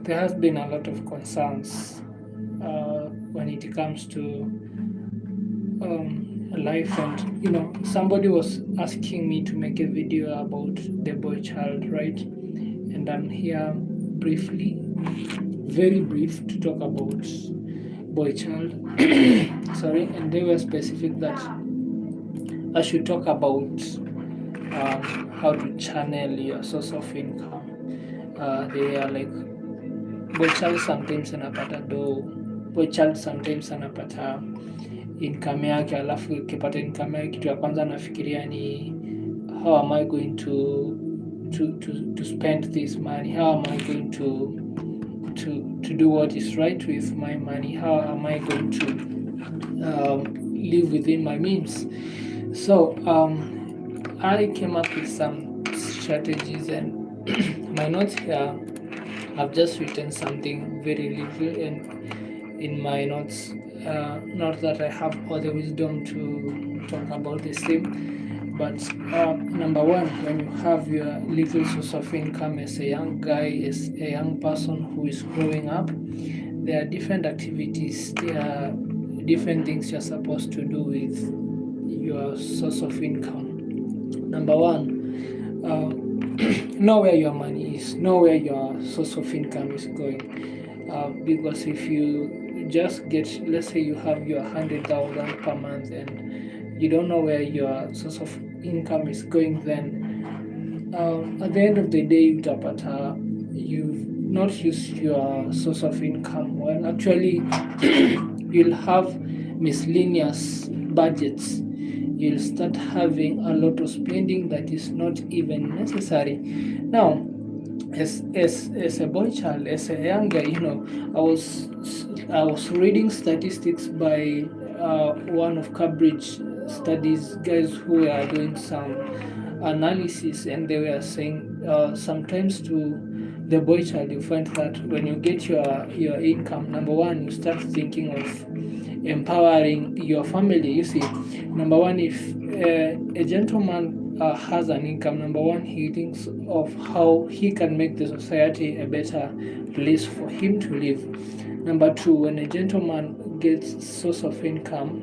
there has been a lot of concerns when it comes to life, and somebody was asking me to make a video about the boy child, right? And I'm here briefly, very brief, to talk about boy child. Sorry. And they were specific that I should talk about how to channel your source of income. They are like, boy child sometimes anapata do, boy child sometimes anapata income yake, alafu ukipata income yake, kitu ya kwanza nafikiria ni how am I going to spend this money, how am I going to do what is right with my money, how am I going to live within my means. So I came up with some strategies, and my notes here, I've just written something very little in my notes. Not that I have all the wisdom to talk about the same, but number one, when you have your little source of income as a young guy, as a young person who is growing up, there are different activities, there are different things you're supposed to do with your source of income. Number one, know where your money is, know where your source of income is going. Because if you just get, let's say you have your 100,000 per month and you don't know where your source of income is going, then at the end of the day, you've not used your source of income well. Actually, you'll have miscellaneous budgets. You'll start having a lot of spending that is not even necessary. Now, as a boy child, as a young guy, I was reading statistics by one of Cambridge studies guys who were doing some analysis, and they were saying sometimes to the boy child, you find that when you get your income, number one, you start thinking of empowering your family. You see, number one, if a gentleman has an income, number one, he thinks of how he can make the society a better place for him to live. Number two, when a gentleman gets source of income,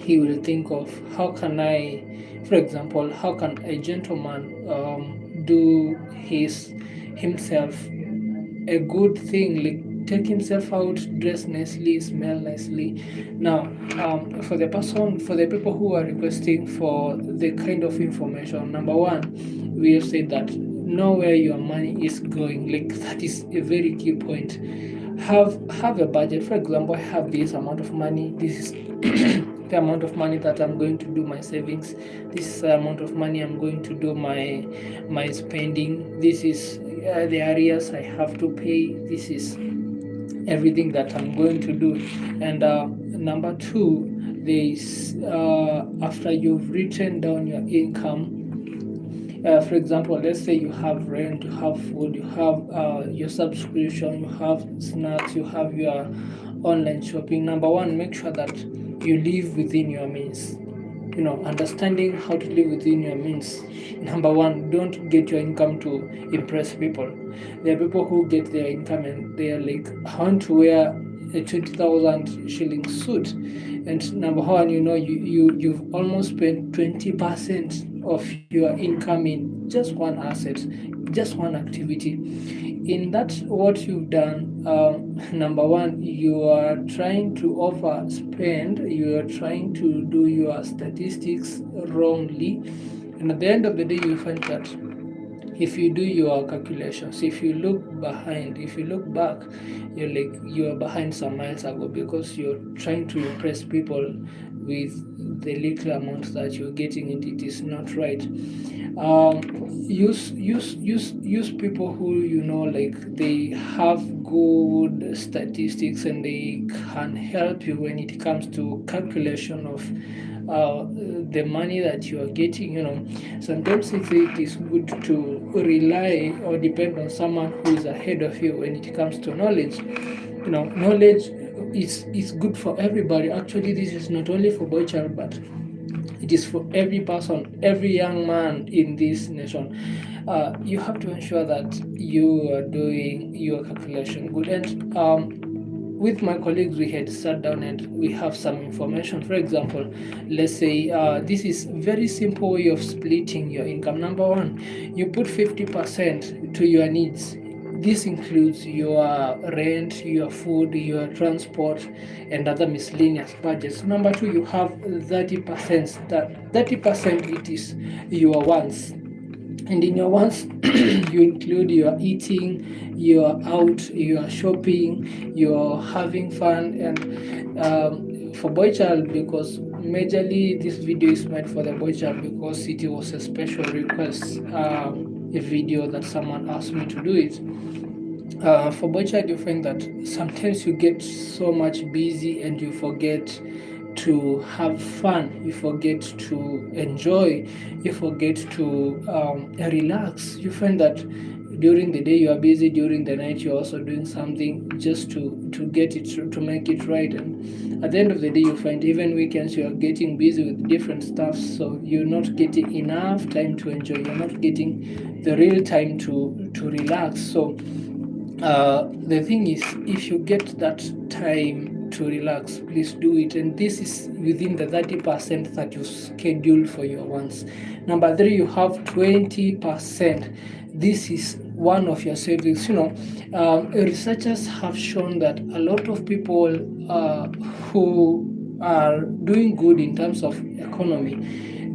he will think of how can I, for example, how can a gentleman do himself a good thing, like take himself out, dress nicely, smell nicely. Now, for the people who are requesting for the kind of information, number one, we have said that know where your money is going. Like, that is a very key point. Have a budget. For example, I have this amount of money. This is the amount of money that I'm going to do my savings. This is the amount of money I'm going to do my spending. This is the areas I have to pay. This is everything that I'm going to do. And number two, this after you've written down your income, for example, let's say you have rent, you have food, you have your subscription, you have snacks, you have your online shopping. Number one, make sure that you live within your means. Understanding how to live within your means. Number one, don't get your income to impress people. There are people who get their income and they are like, I want to wear a 20,000 shilling suit. And number one, you've almost spent 20% of your income in just one asset, just one activity. In that, what you've done, number one, you are trying to overspend, you are trying to do your statistics wrongly, and at the end of the day, you find that if you do your calculations, if you look back, you're behind some miles ago, because you're trying to impress people with the little amount that you're getting, and it is not right. Use people who like they have good statistics and they can help you when it comes to calculation of the money that you are getting. Sometimes it is good to rely or depend on someone who is ahead of you when it comes to knowledge. Knowledge is good for everybody. Actually, this is not only for boy child, but it it is for every person, every young man in this nation. You have to ensure that you are doing your calculation good. And with my colleagues, we had sat down and we have some information. For example, let's say this is very simple way of splitting your income. Number one, you put 50% to your needs. This includes your rent, your food, your transport, and other miscellaneous budgets. Number two, you have 30%. That 30% it is your wants, and in your wants you include your eating, your out, your shopping, your having fun. And for boy child, because majorly this video is made for the boy child, because it was a special request, a video that someone asked me to do it. For boy child, you find that sometimes you get so much busy and you forget to have fun, you forget to enjoy, you forget to relax. You find that during the day you are busy, during the night you're also doing something just to get it, to make it right. And at the end of the day, you find even weekends you are getting busy with different stuff, so you're not getting enough time to enjoy, you're not getting the real time to relax. So the thing is, if you get that time to relax, please do it. And this is within the 30% that you schedule for your wants. Number three, you have 20%. This is one of your savings. Researchers have shown that a lot of people who are doing good in terms of economy,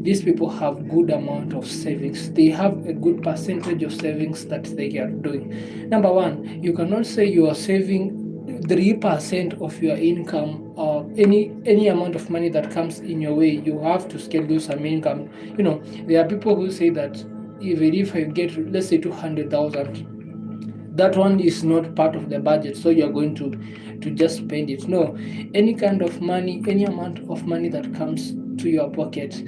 these people have good amount of savings. They have a good percentage of savings that they are doing. Number one, you cannot say you are saving 3% of your income or any amount of money that comes in your way. You have to schedule some income. There are people who say that even if I get, let's say, 200,000, that one is not part of the budget, so you're going to just spend it. No, any kind of money, any amount of money that comes to your pocket,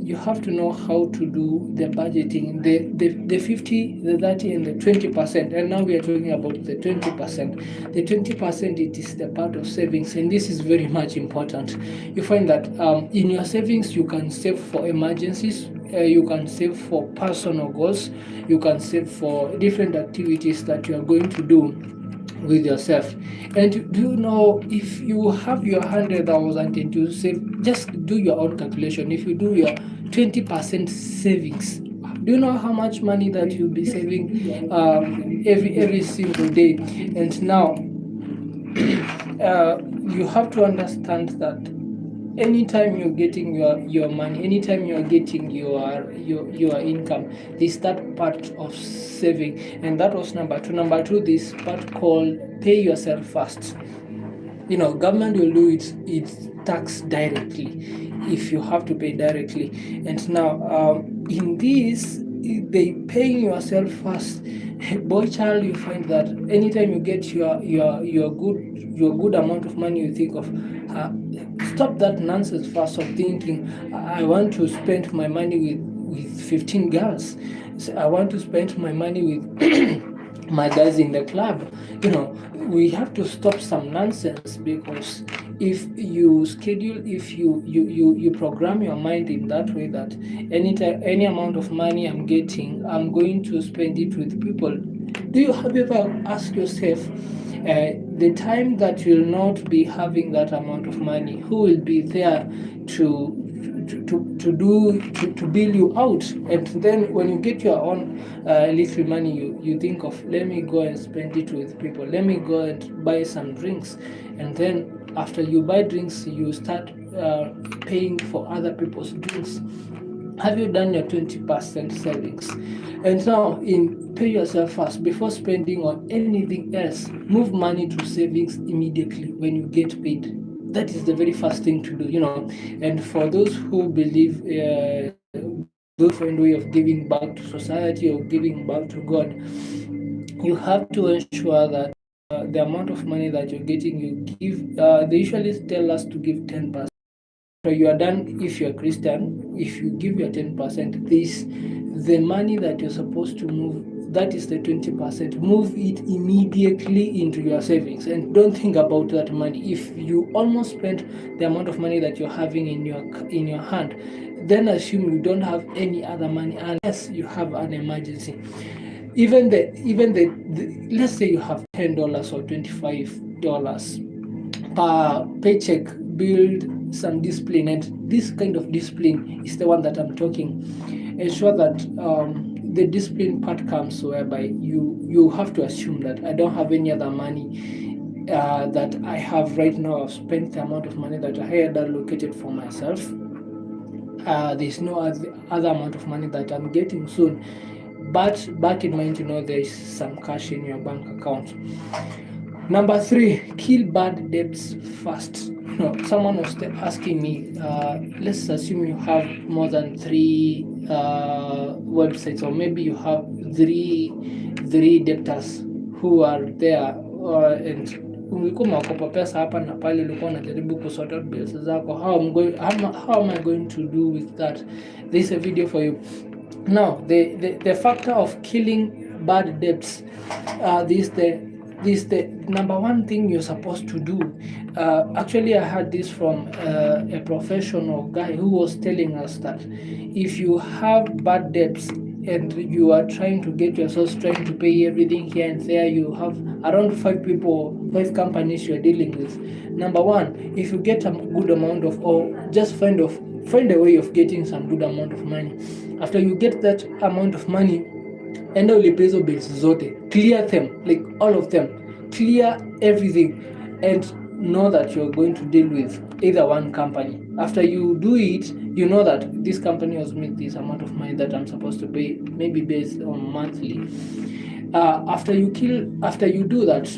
you have to know how to do the budgeting, the 50, the 30, and the 20%. And now we are talking about the 20%. The 20%, it is the part of savings, and this is very much important. You find that in your savings you can save for emergencies, you can save for personal goals, you can save for different activities that you are going to do with yourself. And do you know, if you have your 100,000 and you save, just do your own calculation. If you do your 20% savings, do you know how much money that you'll be saving every single day? And now you have to understand that anytime you're getting your money, anytime you're getting your income, there's that part of saving. And that was number two. Number two, this part called pay yourself first. Government will do its tax directly if you have to pay directly. And now in this, they paying yourself first. Boy child, you find that anytime you get your good amount of money, you think of stop that nonsense first of thinking, I want to spend my money with 15 girls. So I want to spend my money with my guys in the club. We have to stop some nonsense, because if you schedule, if you program your mind in that way, that any amount of money I'm getting, I'm going to spend it with people. Have you ever asked yourself, the time that you'll not be having that amount of money, who will be there to bail you out? And then when you get your own little money, you think of, let me go and spend it with people, let me go and buy some drinks. And then after you buy drinks, you start paying for other people's drinks. Have you done your 20% savings? And now, in pay yourself first before spending on anything else. Move money to savings immediately when you get paid. That is the very first thing to do. And for those who believe different way of giving back to society or giving back to God, you have to ensure that the amount of money that you're getting, you give. They usually tell us to give 10%. So you are done. If you're Christian, if you give your 10%, this the money that you're supposed to move that is the 20%. Move it immediately into your savings and don't think about that money. If you almost spent the amount of money that you're having in your hand, then assume you don't have any other money unless you have an emergency. Even the let's say you have $10 or $25 per paycheck. Build some discipline, and this kind of discipline is the one that I'm talking. Ensure that the discipline part comes whereby you have to assume that I don't have any other money that I have right now. I've spent the amount of money that I had allocated for myself. There's no other amount of money that I'm getting soon, but back in mind, there's some cash in your bank account. Number 3, kill bad debts first. Someone was asking me, let's assume you have more than 3 websites, or maybe you have three debtors who are there, and ulikuwa umekopa pesa hapa na pale, ulikuwa unajaribu kusort out bills zako. How am I going to do with that? This is a video for you. Now, the factor of killing bad debts, this the number one thing you're supposed to do. Actually, I heard this from a professional guy who was telling us that if you have bad debts and you are trying to get yourself trying to pay everything here and there, you have around 5 companies you're dealing with. Number one, if you get a good amount of, or just find a way of getting some good amount of money. After you get that amount of money, enda ulipe hizo bills zote, clear them, like all of them, clear everything, and know that you're going to deal with either one company. After you do it, you know that this company has made this amount of money that I'm supposed to pay, maybe based on monthly. After you do that,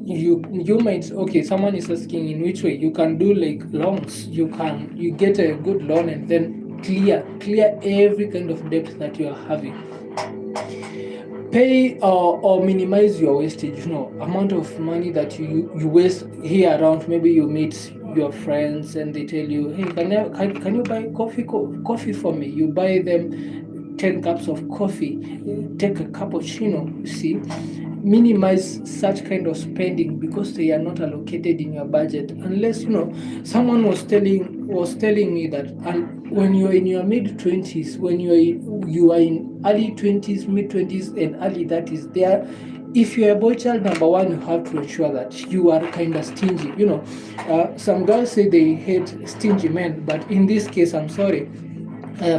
you might, okay, someone is asking in which way you can do like loans. You get a good loan and then clear every kind of debt that you are having. Pay or minimize your wastage. Amount of money that you waste here around. Maybe you meet your friends and they tell you, hey, can you buy coffee for me? You buy them 10 cups of coffee, take a cappuccino. See, minimize such kind of spending because they are not allocated in your budget. Unless someone was telling me that when you're in your mid-20s, when you are in early 20s, mid-20s, and early 30s, there, if you're a boy child, number one, you have to ensure that you are kind of stingy. Some girls say they hate stingy men, but in this case, I'm sorry.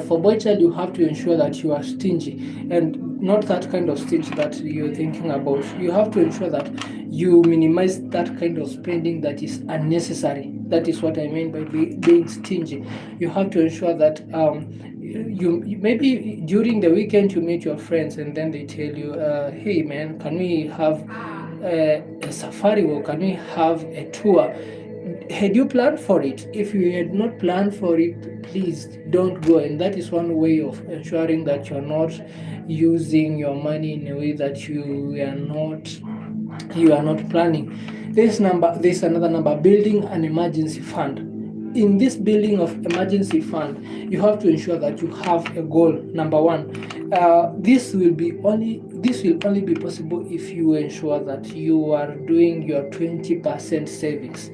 For boy child, you have to ensure that you are stingy, and not that kind of stingy that you're thinking about. You have to ensure that you minimize that kind of spending that is unnecessary. That is what I mean by being stingy. You have to ensure that you maybe during the weekend you meet your friends and then they tell you, hey man, can we have a safari, or can we have a tour? Had you planned for it? If you had not planned for it, please don't go. And that is one way of ensuring that you're not using your money in a way that you are not planning. There's another number, building an emergency fund. In this building of emergency fund, you have to ensure that you have a goal. Number one, this will only be possible if you ensure that you are doing your 20% savings.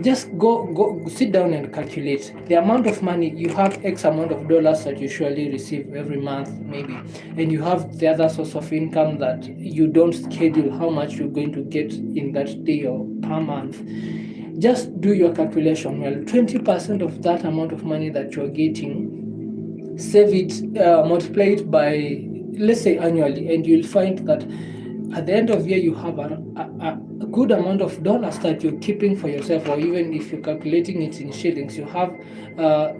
Just go sit down and calculate the amount of money you have. X amount of dollars that you usually receive every month, maybe, and you have the other source of income that you don't schedule how much you're going to get in that day or per month. Just do your calculation. Well, 20% of that amount of money that you're getting, save it, multiply it by, let's say, annually, and you'll find that at the end of the year you have a good amount of dollars that you're keeping for yourself, or even if you're calculating it in shillings, you have a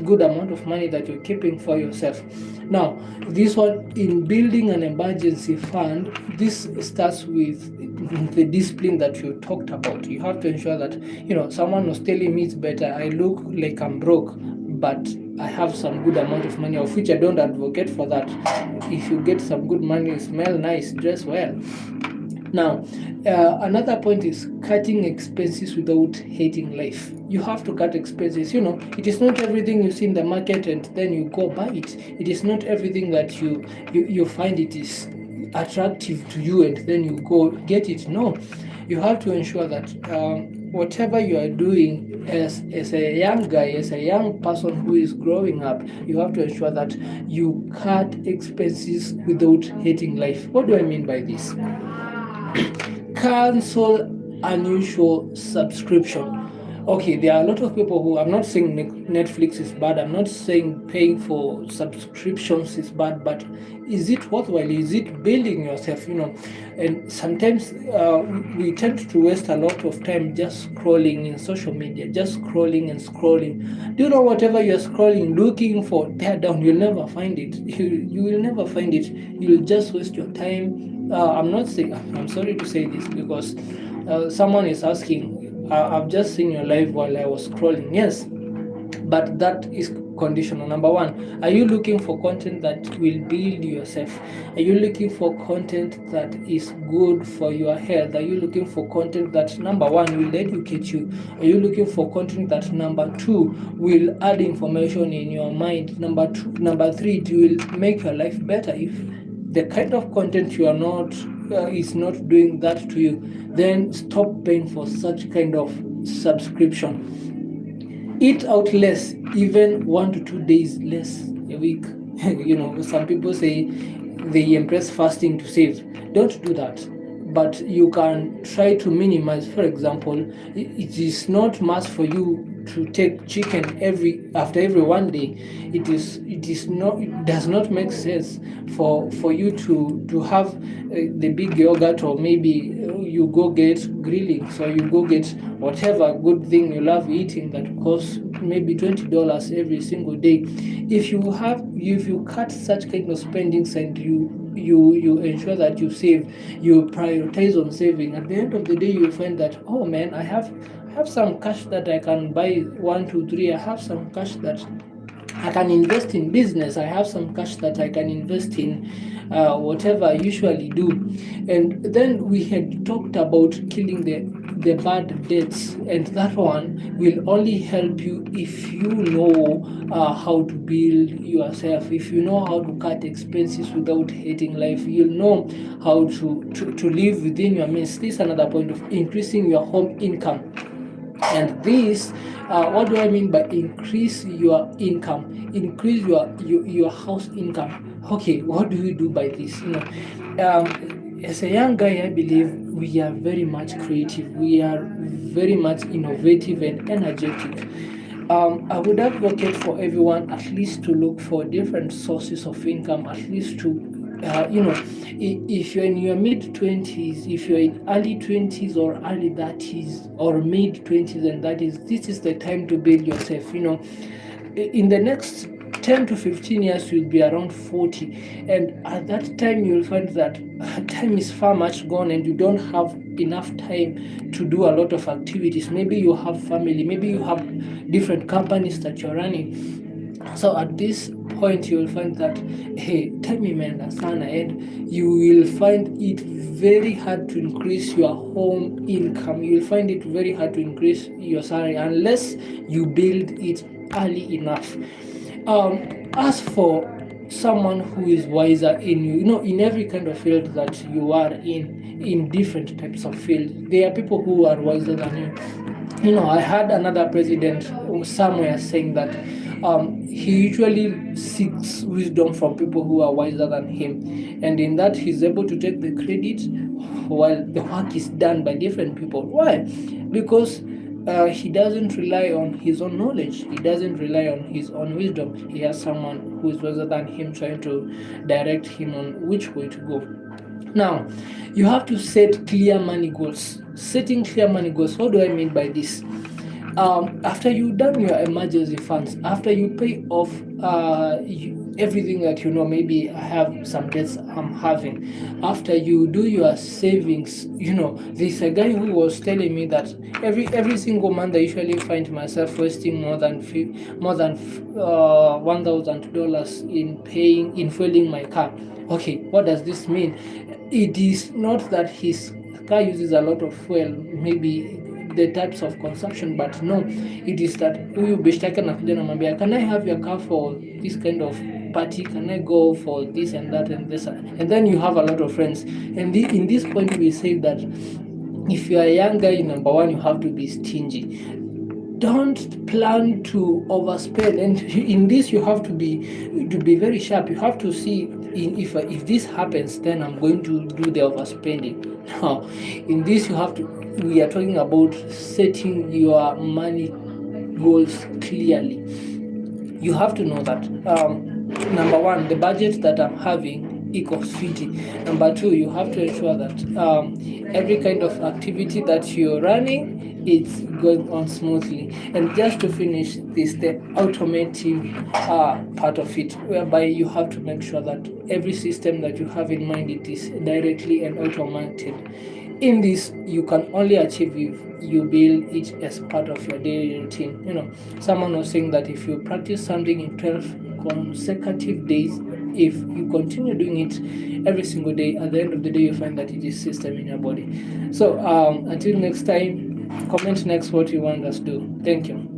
good amount of money that you're keeping for yourself. Now, this one, in building an emergency fund, this starts with the discipline that you talked about. You have to ensure that, someone was telling me it's better, I look like I'm broke, but I have some good amount of money, of which I don't advocate for that. If you get some good money, smell nice, dress well, Now, another point is cutting expenses without hating life. You have to cut expenses. It is not everything you see in the market and then you go buy it. It is not everything that you find it is attractive to you and then you go get it. No, you have to ensure that whatever you are doing as a young guy, as a young person who is growing up, you have to ensure that you cut expenses without hating life. What do I mean by this? Cancel unusual subscription. Okay, there are a lot of people who, I'm not saying Netflix is bad, I'm not saying paying for subscriptions is bad, but is it worthwhile? Is it building yourself? And sometimes we tend to waste a lot of time just scrolling in social media, just scrolling and scrolling. Do you know whatever you're scrolling, looking for there down, you'll never find it. You will never find it. You'll just waste your time. I'm sorry to say this because someone is asking, I've just seen your live while I was scrolling. Yes, but that is conditional. Number one, are you looking for content that will build yourself? Are you looking for content that is good for your health? Are you looking for content that, number one, will educate you? Are you looking for content that, number two, will add information in your mind? Number three, it will make your life better. If the kind of content you are not is not doing that to you, then stop paying for such kind of subscription. Eat out less, even 1 to 2 days less a week. Some people say they embrace fasting to save. Don't do that, but you can try to minimize. For example, it is not must for you to take chicken after every 1 day. It does not make sense for you to have the big yogurt, or maybe you go get grilling, so you go get whatever good thing you love eating that costs maybe $20 every single day. If you cut such kind of spendings and you ensure that you save, you prioritize on saving, at the end of the day you find that, oh man, I have some cash that I can buy 1, 2, 3. I have some cash that I can invest in business. I have some cash that I can invest in whatever I usually do. And then we had talked about killing the bad debts, and that one will only help you if you know how to build yourself. If you know how to cut expenses without hating life, you'll know how to live within your means. This is another point of increasing your home income. And this, what do I mean by increase your income? Increase your house income. Okay, what do we do by this? As a young guy, I believe we are very much creative. We are very much innovative and energetic. I would advocate for everyone at least to look for different sources of income, at least to if you're in your mid-20s, if you're in early 20s or early 30s or mid-20s and 30s, this is the time to build yourself. In the next 10 to 15 years, you'll be around 40. And at that time, you'll find that time is far much gone and you don't have enough time to do a lot of activities. Maybe you have family, maybe you have different companies that you're running. So at this point, you will find that, hey, time imeenda sana, and you will find it very hard to increase your home income. You will find it very hard to increase your salary unless you build it early enough. As for someone who is wiser in in every kind of field that you are in different types of fields, there are people who are wiser than you. I had another president somewhere saying that he usually seeks wisdom from people who are wiser than him, and in that he's able to take the credit while the work is done by different people. Why? Because he doesn't rely on his own knowledge. He doesn't rely on his own wisdom. He has someone who is wiser than him trying to direct him on which way to go. Now, you have to set clear money goals. Setting clear money goals. What do I mean by this? After you've done your emergency funds, after you pay off everything that maybe I have some debts I'm having, after you do your savings, there's a guy who was telling me that every single month I usually find myself wasting more than $1,000 in fueling my car. Okay, what does this mean? It is not that he's car uses a lot of fuel, maybe the types of consumption, but no, it is that huyu beshte yake anakuja namwambia, can I have your car for this kind of party, can I go for this and that and this, and then you have a lot of friends. And in this point we say that if you are a young guy, number one, you have to be stingy. Don't plan to overspend, and in this you have to be very sharp. You have to see, if this happens, then I'm going to do the overspending. Now in this we are talking about setting your money goals clearly. You have to know that number one, the budget that I'm having equals fiti. Number two, you have to ensure that every kind of activity that you're running, it's going on smoothly. And just to finish this, the automotive part of it, whereby you have to make sure that every system that you have in mind, it is directly and automated. In this, you can only achieve if you build it as part of your daily routine. Someone was saying that if you practice something in 12 consecutive days, if you continue doing it every single day, at the end of the day you find that it is system in your body. So until next time, comment next what you want us to do. Thank you.